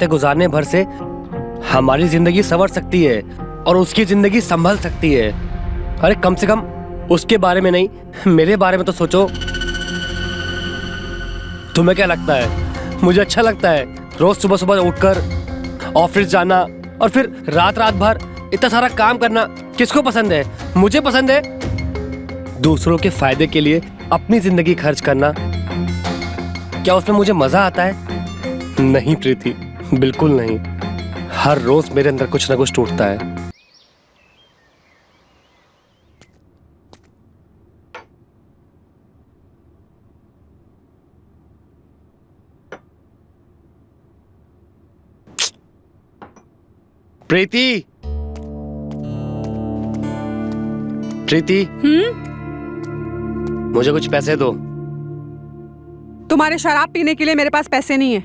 हफ्ते गुजारने भर से हमारी जिंदगी संवर सकती है और उसकी जिंदगी संभल सकती है। अरे कम से कम उसके बारे में नहीं, मेरे बारे में तो सोचो। तुम्हें क्या लगता है मुझे अच्छा लगता है रोज सुबह सुबह उठकर ऑफिस जाना और फिर रात रात भर इतना सारा काम करना? किसको पसंद है? मुझे पसंद है। दूसरों के फायदे के लिए अपनी जिंदगी खर्च करना, क्या उसमें मुझे मजा आता है? नहीं प्रीति, बिल्कुल नहीं। हर रोज मेरे अंदर कुछ ना कुछ टूटता है। प्रीति, प्रीति, मुझे कुछ पैसे दो। तुम्हारे शराब पीने के लिए मेरे पास पैसे नहीं है।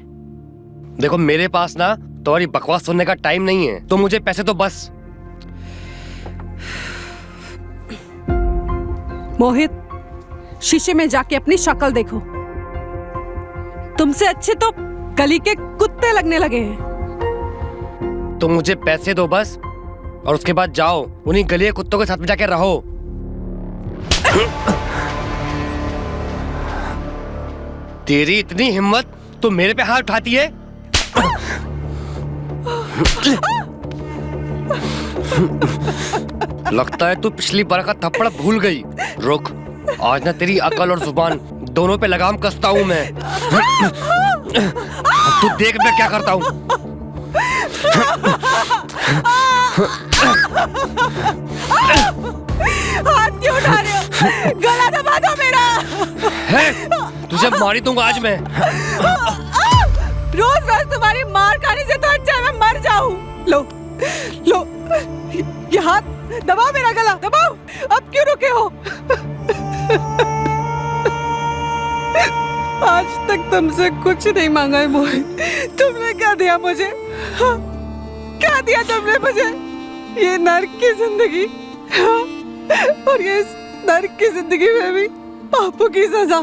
देखो मेरे पास ना तुम्हारी बकवास सुनने का टाइम नहीं है, तो मुझे पैसे दो बस। मोहित, शीशे में जाके अपनी शक्ल देखो। तुमसे अच्छे तो गली के कुत्ते लगने लगे हैं। तो मुझे पैसे दो बस, और उसके बाद जाओ उन्हीं गली के कुत्तों के साथ में जाके रहो। तेरी इतनी हिम्मत तो मेरे पे हाथ उठाती है? लगता है तू पिछली बार का थप्पड़ भूल गई। रुक, आज ना तेरी अकल और जुबान दोनों पे लगाम कसता हूं मैं। तू देख मैं क्या करता हूं। हाथ क्यों उठा रहे हो? गला दबा दो मेरा। है, तुझे मारी दूंगा आज मैं। रोज रोज तुम्हारी मार खाने से तो अच्छा है मैं मर जाऊं। लो लो, ये हाथ दबाओ, मेरा गला दबाओ। अब क्यों रुके हो? आज तक तुमसे कुछ नहीं मांगा है मोहित। तुमने क्या दिया मुझे? क्या दिया तुमने मुझे? ये नर्क की जिंदगी, और ये इस नर्क की जिंदगी में भी पापों की सजा।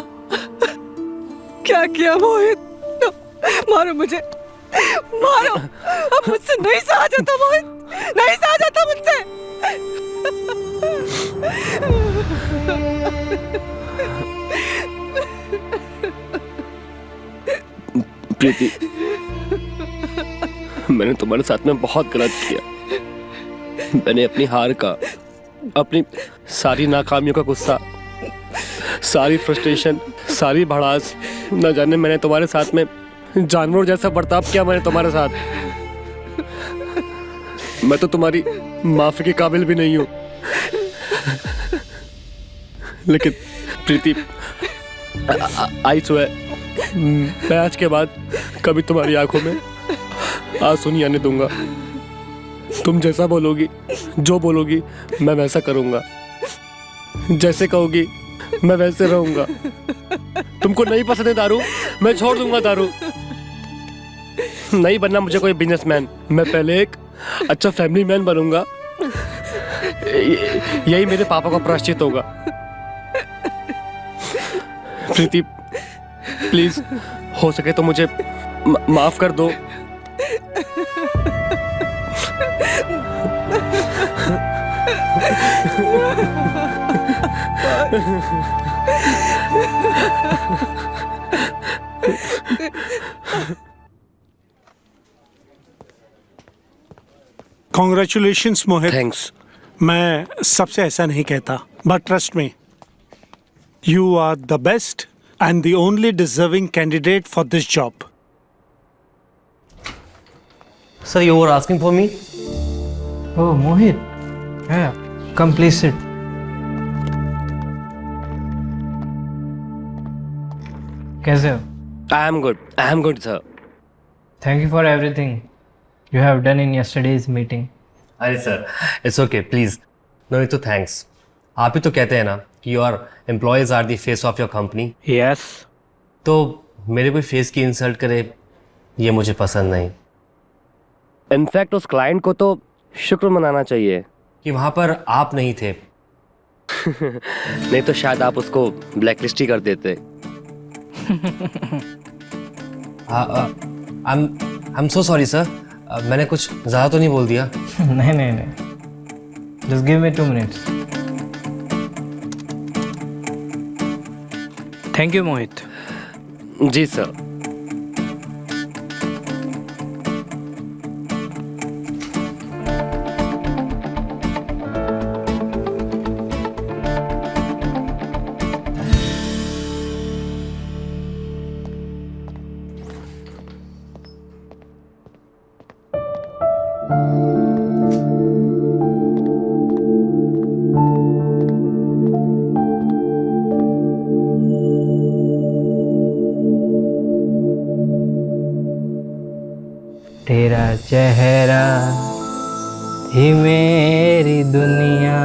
क्या किया मोहित? मारो मुझे, मारो। अब मुझसे नहीं सहा जाता मोहित, नहीं सहा जाता मुझसे। प्रीति, मैंने तुम्हारे साथ में बहुत गलत किया। मैंने अपनी हार का, अपनी सारी नाकामियों का गुस्सा, सारी फ्रस्ट्रेशन, सारी भड़ास, न जाने मैंने तुम्हारे साथ में जानवर जैसा बर्ताव किया। मैंने तुम्हारे साथ, मैं तो तुम्हारी माफी के काबिल भी नहीं हूं। लेकिन प्रीति, आई स्वेयर, मैं आज के बाद कभी तुम्हारी आंखों में आंसू नहीं आने दूंगा। तुम जैसा बोलोगी, जो बोलोगी, मैं वैसा करूंगा। जैसे कहोगी मैं वैसे रहूंगा। तुमको नहीं पसंद है दारू, मैं छोड़ दूंगा दारू। नहीं बनना मुझे कोई बिजनेसमैन, मैं पहले एक अच्छा फैमिली मैन बनूंगा। यही मेरे पापा का प्रायश्चित होगा। प्रीति प्लीज, हो सके तो मुझे माफ कर दो। Congratulations मोहित। थैंक्स। मैं सबसे ऐसा नहीं कहता, but trust me, you are the best and the only deserving candidate for this job. Sir, you were asking for me? Oh, Mohit. Yeah, come please sit. कैसे हो? I am good, sir. Thank you for everything you have done in yesterday's meeting. अरे sir, it's okay, please, no need to thanks. आप ही तो कहते हैं ना कि your employees are the face of your company. Yes. तो मेरे कोई फेस की इंसल्ट करे ये मुझे पसंद नहीं। इनफैक्ट उस क्लाइंट को तो शुक्र मनाना चाहिए कि वहां पर आप नहीं थे। नहीं तो शायद आप उसको ब्लैकलिस्ट ही कर देते। I am so sorry sir, मैंने कुछ ज़्यादा तो नहीं बोल दिया? नहीं नहीं नहीं, just give me 2 minutes. Thank you Mohit. जी सर. तेरा चेहरा ही मेरी दुनिया,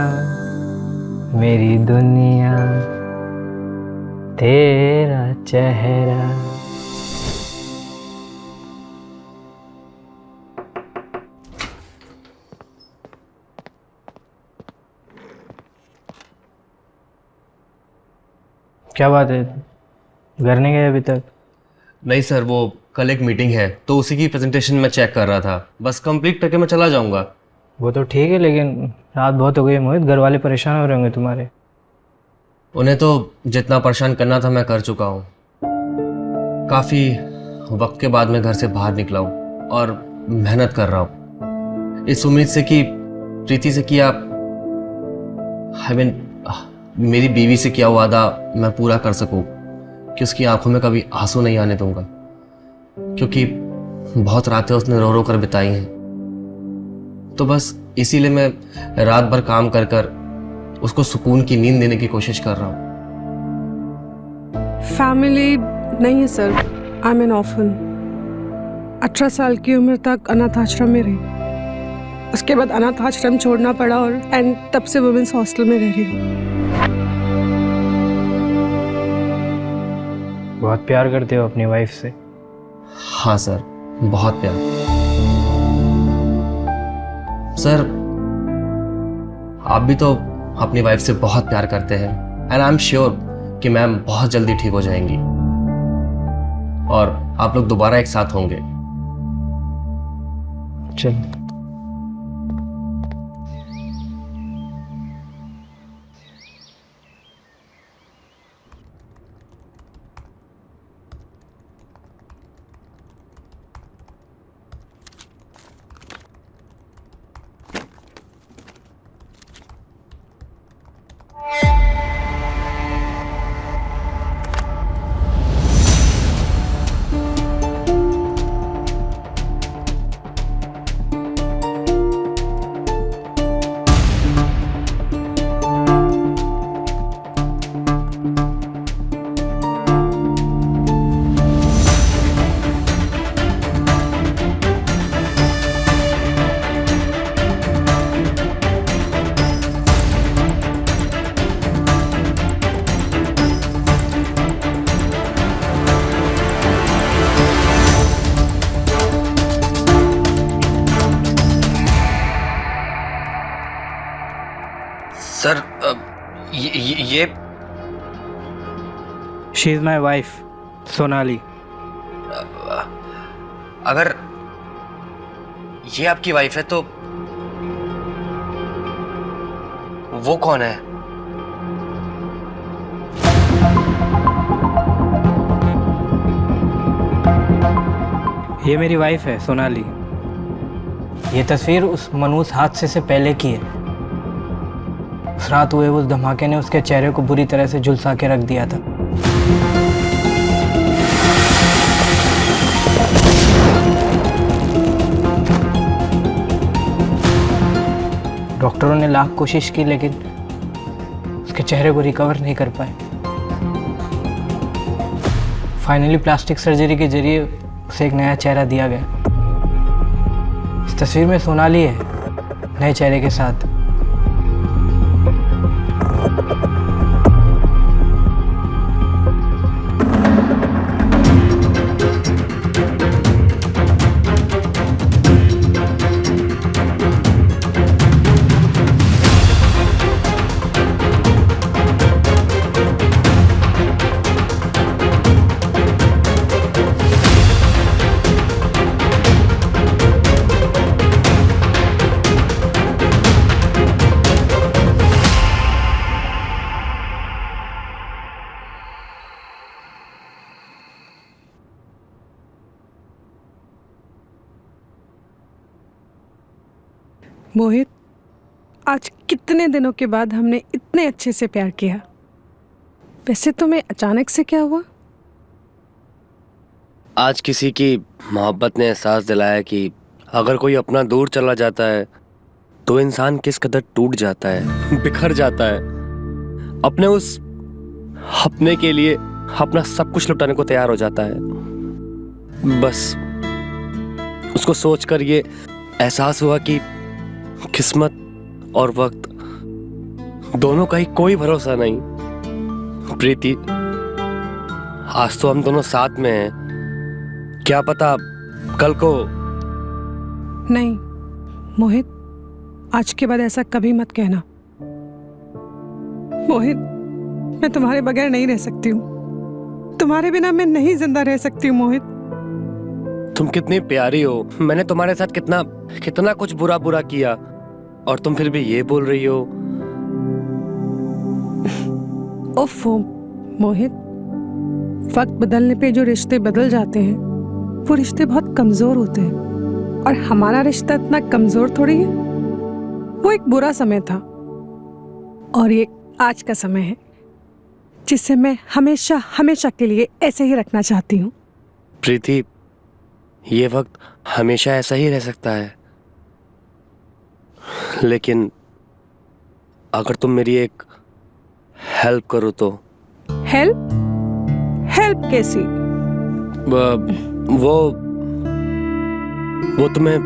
मेरी दुनिया तेरा चेहरा. क्या बात है, घर नहीं गए अभी तक? नहीं सर, वो कल एक मीटिंग है तो उसी की प्रेजेंटेशन मैं चेक कर रहा था. बस कंप्लीट करके मैं चला जाऊंगा. वो तो ठीक है, लेकिन रात बहुत हो गई मोहित, घर वाले परेशान हो रहे होंगे तुम्हारे. उन्हें तो जितना परेशान करना था मैं कर चुका हूँ. काफ़ी वक्त के बाद मैं घर से बाहर निकला हूँ और मेहनत कर रहा हूँ इस उम्मीद से कि प्रीति से किया मेरी बीवी से किया वादा मैं पूरा कर सकूं कि उसकी आंखों में कभी आंसू नहीं आने दूंगा, क्योंकि बहुत रातें उसने रो रो कर बिताई हैं. तो बस इसीलिए मैं रात भर काम कर कर उसको सुकून की नींद देने की कोशिश कर रहा हूँ. फैमिली नहीं है sir, I am N orphan. 18 साल की उम्र तक अनाथ आश्रम में रही, उसके बाद अनाथ आश्रम छोड़ना पड़ा और एंड तब से वुमेन्स हॉस्टल में रह रही हूँ. बहुत प्यार करते हो अपनी वाइफ से? हाँ सर, बहुत प्यार. सर आप भी तो अपनी वाइफ से बहुत प्यार करते हैं एंड आई एम श्योर कि मैम बहुत जल्दी ठीक हो जाएंगी और आप लोग दोबारा एक साथ होंगे. चल. सर ये she is my wife Sonali. अगर ये आपकी वाइफ है तो वो कौन है? ये मेरी वाइफ है सोनाली. ये तस्वीर उस मनूस हादसे से पहले की है. उस रात हुए उस धमाके ने उसके चेहरे को बुरी तरह से झुलसा के रख दिया था. डॉक्टरों ने लाख कोशिश की लेकिन उसके चेहरे को रिकवर नहीं कर पाए. फाइनली प्लास्टिक सर्जरी के जरिए उसे एक नया चेहरा दिया गया. इस तस्वीर में सोनाली है नए चेहरे के साथ. मोहित, आज कितने दिनों के बाद हमने इतने अच्छे से प्यार किया। वैसे तुम्हें अचानक से क्या हुआ? आज किसी की मोहब्बत ने एहसास दिलाया कि अगर कोई अपना दूर चला जाता है तो इंसान किस कदर टूट जाता है, बिखर जाता है, अपने उस अपने के लिए अपना सब कुछ लुटाने को तैयार हो जाता है। बस उसको सोचकर ये एहसास हुआ कि किस्मत और वक्त दोनों का ही कोई भरोसा नहीं। प्रीति, आज तो हम दोनों साथ में हैं, क्या पता कल को। नहीं मोहित, आज के बाद ऐसा कभी मत कहना। मोहित, मैं तुम्हारे बगैर नहीं रह सकती हूँ। तुम्हारे बिना मैं नहीं जिंदा रह सकती हूँ मोहित। तुम कितनी प्यारी हो, मैंने तुम्हारे साथ कितना कितना कुछ बुरा बुरा किया और तुम फिर भी ये बोल रही हो। ओफो मोहित, वक्त बदलने पे जो रिश्ते बदल जाते हैं वो रिश्ते बहुत कमजोर होते हैं, और हमारा रिश्ता इतना कमजोर थोड़ी है। वो एक बुरा समय था और ये आज का समय है जिसे मैं हमेशा हमेशा के लिए ऐसे ही रखना चाहती हूँ। प्रीति, ये वक्त हमेशा ऐसा ही रह सकता है, लेकिन अगर तुम मेरी एक हेल्प करो तो। हेल्प? हेल्प कैसी? वो तुम्हें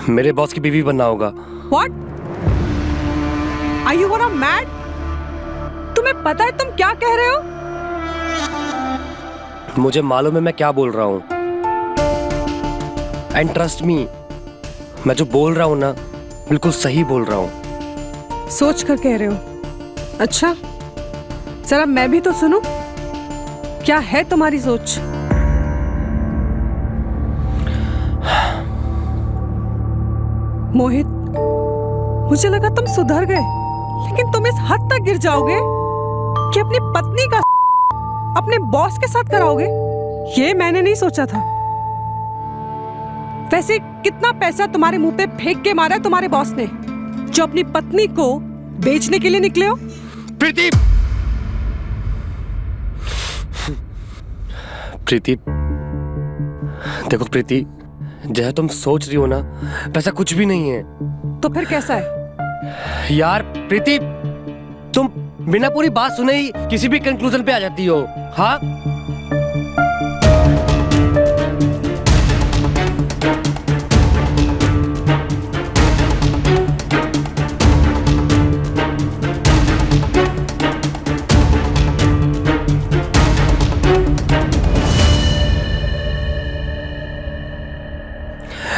मेरे बॉस की बीवी बनना होगा। What? Are you gonna mad? तुम्हें पता है तुम क्या कह रहे हो? मुझे मालूम है मैं क्या बोल रहा हूँ, एंड ट्रस्ट मी, मैं जो बोल रहा हूँ ना बिल्कुल सही बोल रहा हूँ। सोच कर कह रहे हो? अच्छा, जरा मैं भी तो सुनूं। क्या है तुम्हारी सोच? मोहित, मुझे लगा तुम सुधर गए, लेकिन तुम इस हद तक गिर जाओगे कि अपनी पत्नी का अपने बॉस के साथ कराओगे। ये मैंने नहीं सोचा था। वैसे कितना पैसा तुम्हारे मुंह पे फेंक के मारा है तुम्हारे बॉस ने, जो अपनी पत्नी को बेचने के लिए निकले हो? प्रीति, प्रीति, देखो प्रीति, जैसा तुम सोच रही हो ना वैसा कुछ भी नहीं है। तो फिर कैसा है? यार प्रीति, तुम बिना पूरी बात सुने ही किसी भी कंक्लूजन पे आ जाती हो। हाँ,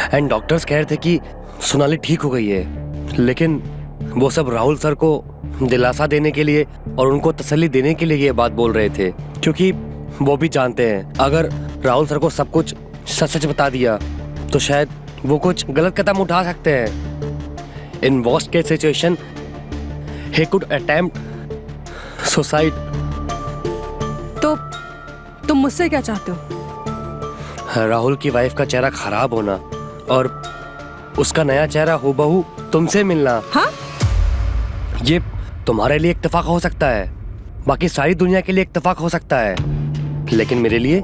एंड डॉक्टर्स कह रहे थे कि सोनाली ठीक हो गई है, लेकिन वो सब राहुल सर को दिलासा देने के लिए और उनको तसल्ली देने के लिए ये बात बोल रहे थे, क्योंकि वो भी जानते हैं अगर राहुल सर को सब कुछ सच सच बता दिया तो शायद वो कुछ गलत कदम उठा सकते हैं। In worst case situation he could attempt suicide. तो तुम मुझसे क्या चाहते हो? राहुल की वाइफ का चेहरा खराब होना और उसका नया चेहरा हूबहू तुमसे मिलना। हाँ? ये तुम्हारे लिए इत्तेफाक हो सकता है, बाकी सारी दुनिया के लिए इत्तेफाक हो सकता है, लेकिन मेरे लिए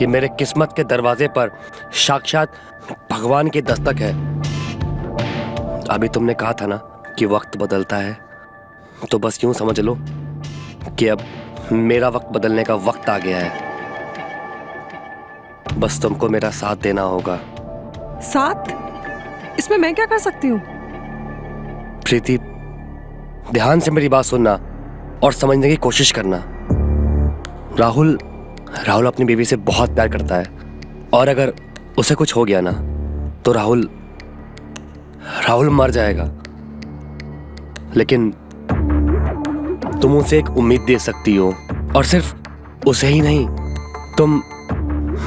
ये मेरे किस्मत के दरवाजे पर साक्षात भगवान की दस्तक है। अभी तुमने कहा था ना कि वक्त बदलता है, तो बस यूं समझ लो कि अब मेरा वक्त बदलने का वक्त आ गया है। बस तुमको मेरा साथ देना होगा। साथ? इसमें मैं क्या कर सकती हूँ? प्रीति, ध्यान से मेरी बात सुनना और समझने की कोशिश करना। राहुल अपनी बीवी से बहुत प्यार करता है, और अगर उसे कुछ हो गया ना तो राहुल मर जाएगा। लेकिन तुम उसे एक उम्मीद दे सकती हो, और सिर्फ उसे ही नहीं, तुम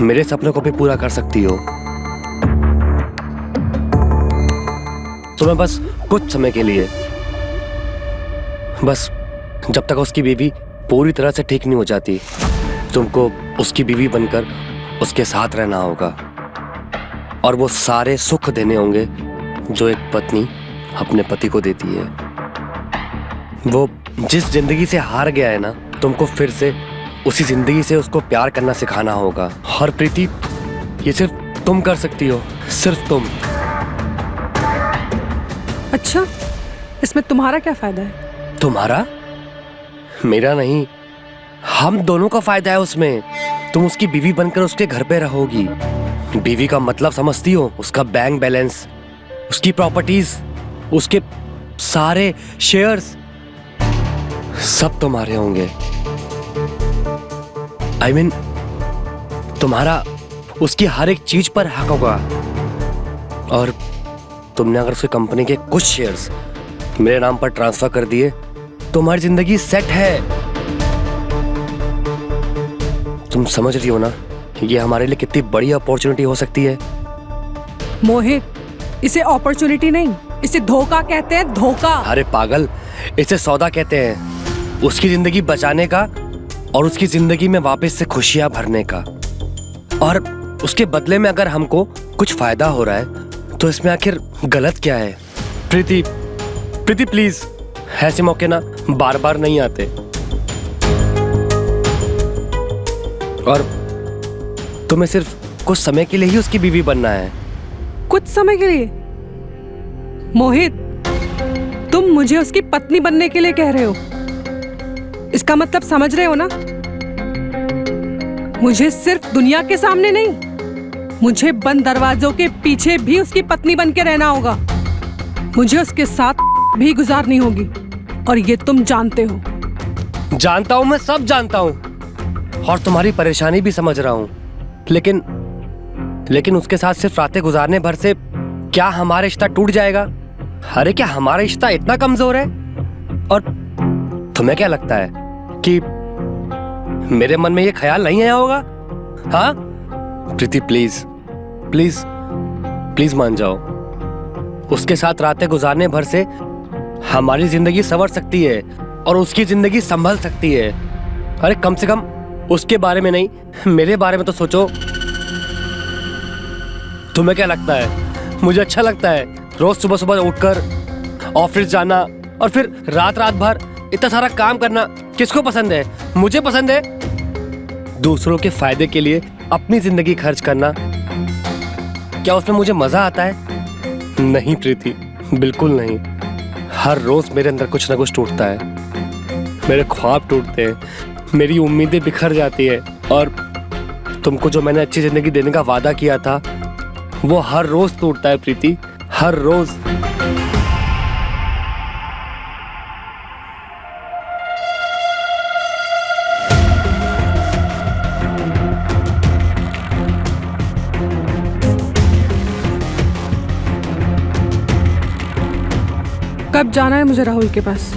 मेरे सपनों को भी पूरा कर सकती हो। तुम्हें बस कुछ समय के लिए, बस जब तक उसकी बीवी पूरी तरह से ठीक नहीं हो जाती, तुमको उसकी बीवी बनकर उसके साथ रहना होगा, और वो सारे सुख देने होंगे जो एक पत्नी अपने पति को देती है। वो जिस जिंदगी से हार गया है ना, तुमको फिर से उसी जिंदगी से उसको प्यार करना सिखाना होगा। और प्रीति, ये सिर्फ तुम कर सकती हो, सिर्फ तुम। अच्छा, इसमें तुम्हारा क्या फायदा है? तुम्हारा? मेरा नहीं, हम दोनों का फायदा है उसमें। तुम उसकी बीवी बनकर उसके घर पे रहोगी। बीवी का मतलब समझती हो? उसका बैंक बैलेंस, उसकी प्रॉपर्टीज, उसके सारे शेयर्स सब तुम्हारे होंगे। I mean, तुम्हारा उसकी हर एक चीज पर हक होगा। और तुमने अगर उसकी कंपनी के कुछ शेयर्स मेरे नाम पर ट्रांसफर कर दिए तो हमारी जिंदगी सेट है। तुम समझ रही हो ना, ये हमारे लिए कितनी बड़ी अपॉर्चुनिटी हो सकती है। मोहित, इसे अपॉर्चुनिटी नहीं, इसे धोखा कहते हैं, धोखा। अरे पागल, इसे सौदा कहते हैं। उसकी जिंदगी बचाने का और उसकी जिंदगी में वापस से खुशियां भरने का। और उसके बदले में अगर हमको कुछ फायदा हो रहा है तो इसमें आखिर गलत क्या है? प्रीति, प्रीति प्लीज, ऐसे मौके ना बार बार नहीं आते। और तुम्हें सिर्फ कुछ समय के लिए ही उसकी बीवी बनना है। कुछ समय के लिए? मोहित, तुम मुझे उसकी पत्नी बनने के लिए कह रहे हो। इसका मतलब समझ रहे हो ना? मुझे सिर्फ दुनिया के सामने नहीं, मुझे बंद दरवाजों के पीछे भी उसकी पत्नी बन के रहना होगा। मुझे उसके साथ भी गुजारनी होगी, और ये तुम जानते हो। जानता हूं, मैं सब जानता हूं, और तुम्हारी परेशानी भी समझ रहा हूं। लेकिन उसके साथ सिर्फ रातें गुजारने भर से क्या हमारा रिश्ता टूट जाएगा? अरे क्या हमारा रिश्ता इतना कमजोर है? और तुम्हें क्या लगता है कि मेरे मन में ये ख्याल नहीं आया होगा? हाँ प्रीति, प्लीज प्लीज प्लीज मान जाओ। उसके साथ रातें गुजारने भर से हमारी जिंदगी संवर सकती है और उसकी जिंदगी संभल सकती है। अरे कम से कम उसके बारे में नहीं, मेरे बारे में तो सोचो। तुम्हें क्या लगता है मुझे अच्छा लगता है रोज सुबह सुबह उठकर ऑफिस जाना और फिर रात रात भर इतना सारा काम करना? किसको पसंद है? मुझे पसंद है। दूसरों के फायदे के लिए अपनी जिंदगी खर्च करना, क्या उसमें मुझे मजा आता है? नहीं प्रीति, बिल्कुल नहीं। हर रोज मेरे अंदर कुछ ना कुछ टूटता है। मेरे ख्वाब टूटते हैं, मेरी उम्मीदें बिखर जाती है, और तुमको जो मैंने अच्छी जिंदगी देने का वादा किया था वो हर रोज टूटता है प्रीति, हर रोज। कब जाना है मुझे राहुल के पास?